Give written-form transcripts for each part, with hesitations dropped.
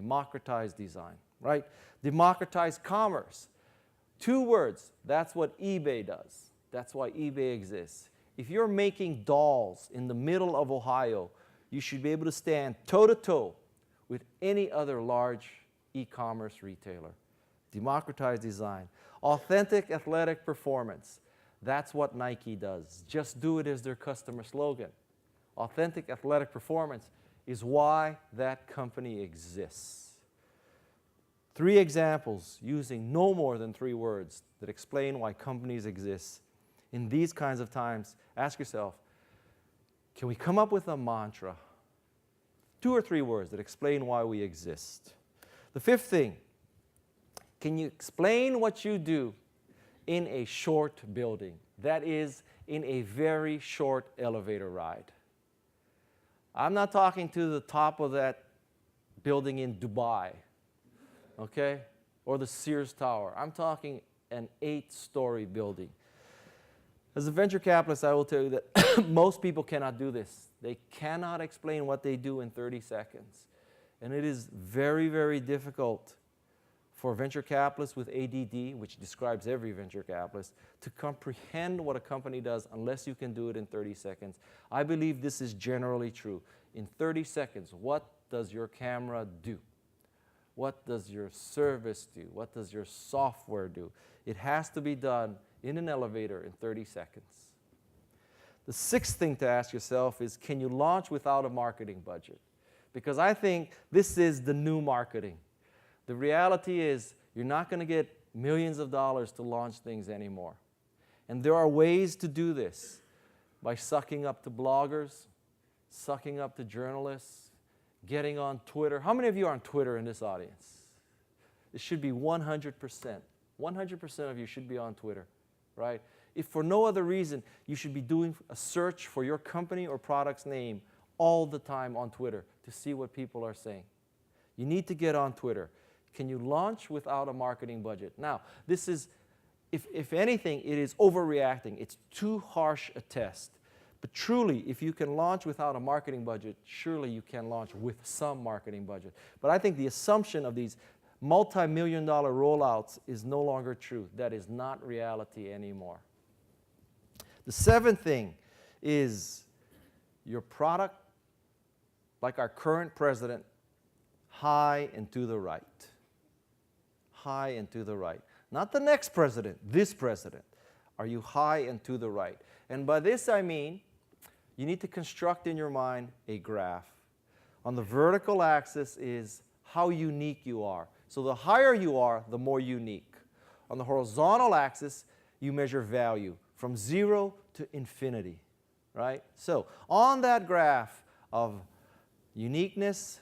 democratize design, right? Democratize commerce. 2 words, that's what eBay does. That's why eBay exists. If you're making dolls in the middle of Ohio, you should be able to stand toe-to-toe with any other large e-commerce retailer. Democratize design. Authentic athletic performance. That's what Nike does. Just do it as their customer slogan. Authentic athletic performance is why that company exists. 3 examples using no more than 3 words that explain why companies exist. In these kinds of times, ask yourself, can we come up with a mantra? 2 or 3 words that explain why we exist. The 5th thing, can you explain what you do in a short building? That is, in a very short elevator ride. I'm not talking to the top of that building in Dubai, okay, or the Sears Tower. I'm talking an 8-story building. As a venture capitalist, I will tell you that most people cannot do this. They cannot explain what they do in 30 seconds. And it is very, very difficult for venture capitalists with ADD, which describes every venture capitalist, to comprehend what a company does unless you can do it in 30 seconds. I believe this is generally true. In 30 seconds, what does your camera do? What does your service do? What does your software do? It has to be done in an elevator in 30 seconds. The 6th thing to ask yourself is, can you launch without a marketing budget? Because I think this is the new marketing. The reality is you're not going to get millions of dollars to launch things anymore. And there are ways to do this by sucking up to bloggers, sucking up to journalists, getting on Twitter. How many of you are on Twitter in this audience? It should be 100%. 100% of you should be on Twitter, right? If for no other reason, you should be doing a search for your company or product's name all the time on Twitter to see what people are saying. You need to get on Twitter. Can you launch without a marketing budget? Now, this is, if anything, it is overreacting. It's too harsh a test. But truly, if you can launch without a marketing budget, surely you can launch with some marketing budget. But I think the assumption of these multi-million-dollar rollouts is no longer true. That is not reality anymore. The 7th thing is your product, like our current president, high and to the right. High and to the right. Not the next president, this president. Are you high and to the right? And by this I mean, you need to construct in your mind a graph. On the vertical axis is how unique you are. So the higher you are, the more unique. On the horizontal axis, you measure value from 0 to infinity, right? So on that graph of uniqueness,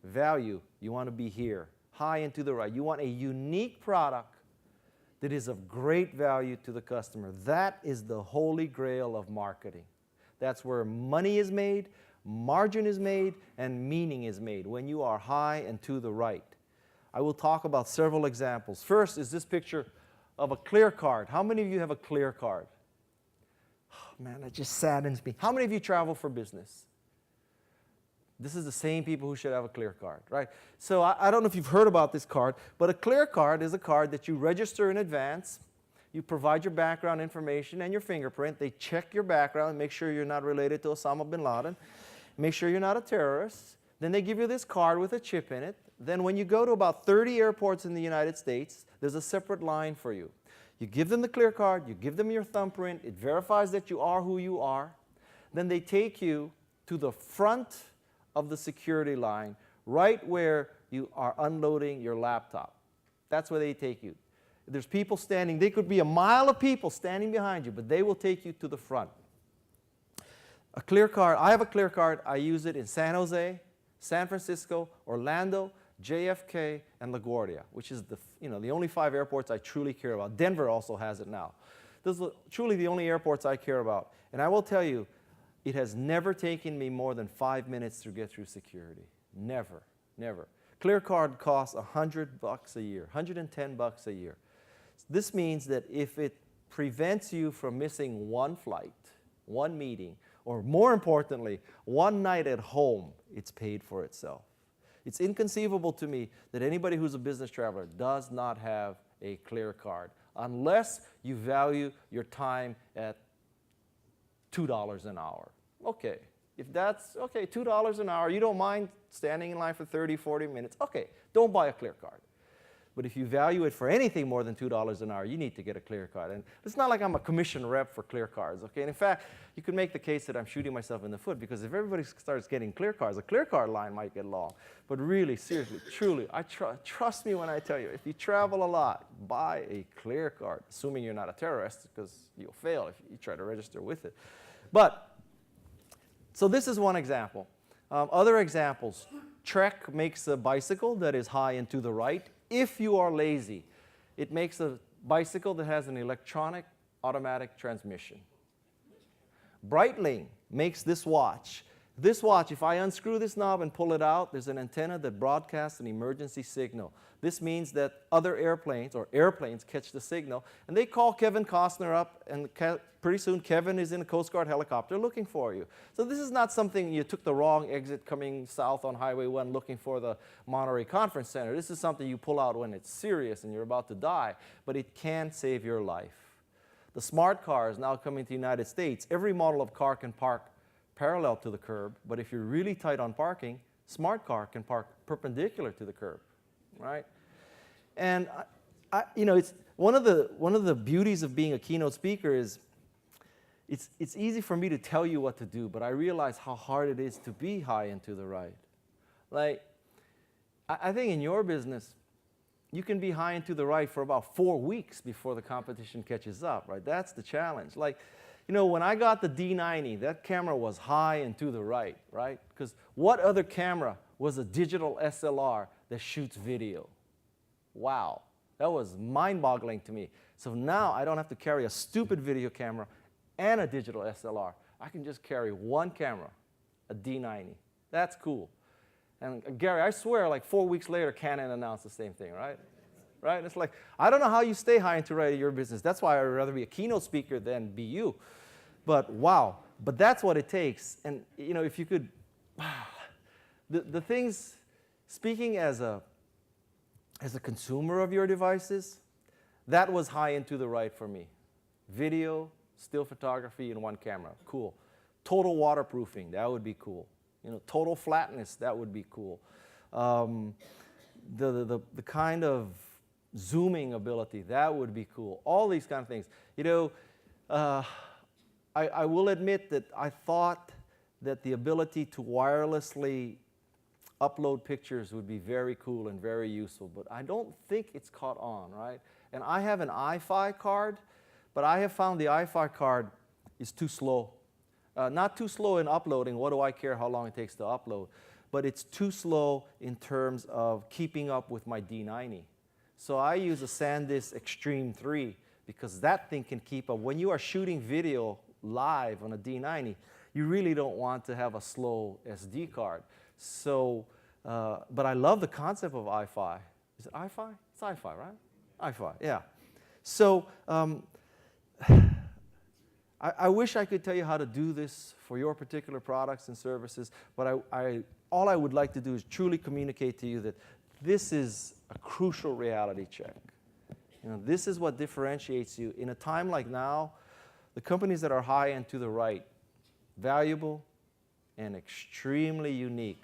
value, you want to be here, high and to the right. You want a unique product that is of great value to the customer. That is the holy grail of marketing. That's where money is made, margin is made, and meaning is made, when you are high and to the right. I will talk about several examples. First is this picture of a clear card. How many of you have a clear card? Oh, man, that just saddens me. How many of you travel for business? This is the same people who should have a clear card, right? So I don't know if you've heard about this card, but a clear card is a card that you register in advance. You provide your background information and your fingerprint. They check your background and make sure you're not related to Osama bin Laden. Make sure you're not a terrorist. Then they give you this card with a chip in it. Then when you go to about 30 airports in the United States, there's a separate line for you. You give them the clear card, you give them your thumbprint, it verifies that you are who you are. Then they take you to the front of the security line, right where you are unloading your laptop. That's where they take you. There's people standing, they could be a mile of people standing behind you, but they will take you to the front. A clear card, I have a clear card, I use it in San Jose, San Francisco, Orlando, JFK, and LaGuardia, which is the only 5 airports I truly care about. Denver also has it now. Those are truly the only airports I care about. And I will tell you, it has never taken me more than 5 minutes to get through security. Never, never. Clear card costs $100 a year, $110 a year. This means that if it prevents you from missing one flight, one meeting, or more importantly, one night at home, it's paid for itself. It's inconceivable to me that anybody who's a business traveler does not have a clear card, unless you value your time at $2 an hour. Okay, if that's, okay, $2 an hour, you don't mind standing in line for 30, 40 minutes, okay, don't buy a clear card. But if you value it for anything more than $2 an hour, you need to get a clear card. And it's not like I'm a commission rep for clear cards, okay? And in fact, you could make the case that I'm shooting myself in the foot, because if everybody starts getting clear cards, the clear card line might get long. But really, seriously, truly, trust me when I tell you, if you travel a lot, buy a clear card, assuming you're not a terrorist, because you'll fail if you try to register with it. But, so this is one example. Other examples, Trek makes a bicycle that is high and to the right. If you are lazy, it makes a bicycle that has an electronic automatic transmission. Breitling makes this watch. This watch, if I unscrew this knob and pull it out, there's an antenna that broadcasts an emergency signal. This means that other airplanes, or airplanes, catch the signal, and they call Kevin Costner up, and pretty soon Kevin is in a Coast Guard helicopter looking for you. So this is not something you took the wrong exit coming south on Highway 1 looking for the Monterey Conference Center. This is something you pull out when it's serious and you're about to die, but it can save your life. The smart car is now coming to the United States. Every model of car can park parallel to the curb, but if you're really tight on parking, smart car can park perpendicular to the curb, right? And you know, it's one of the beauties of being a keynote speaker is it's easy for me to tell you what to do, but I realize how hard it is to be high and to the right. Like, I think in your business, you can be high and to the right for about 4 weeks before the competition catches up, right? That's the challenge. Like, you know, when I got the D90, that camera was high and to the right, right? Because what other camera was a digital SLR that shoots video? Wow, that was mind-boggling to me. So now I don't have to carry a stupid video camera and a digital SLR. I can just carry one camera, a D90. That's cool. And Gary, I swear, like 4 weeks later, Canon announced the same thing, right? Right? It's like, I don't know how you stay high and to right in your business. That's why I'd rather be a keynote speaker than be you. But wow, but that's what it takes. And you know, if you could, the things, speaking as a consumer of your devices, that was high and to the right for me. Video, still photography, and one camera, cool. Total waterproofing, that would be cool. You know, total flatness, that would be cool. The kind of zooming ability, that would be cool. All these kind of things. You know, I will admit that I thought that the ability to wirelessly upload pictures would be very cool and very useful, but I don't think it's caught on, right? And I have an iFi card, but I have found the iFi card is too slow. Not too slow in uploading, what do I care how long it takes to upload, but it's too slow in terms of keeping up with my D90. So I use a SanDisk Extreme 3 because that thing can keep up. When you are shooting video live on a D90, you really don't want to have a slow SD card. So, but I love the concept of iFi. Is it iFi? It's iFi, right? iFi, yeah. So I wish I could tell you how to do this for your particular products and services, but all I would like to do is truly communicate to you that this is a crucial reality check. You know, this is what differentiates you. In a time like now, the companies that are high and to the right, valuable and extremely unique,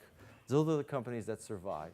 those are the companies that survive.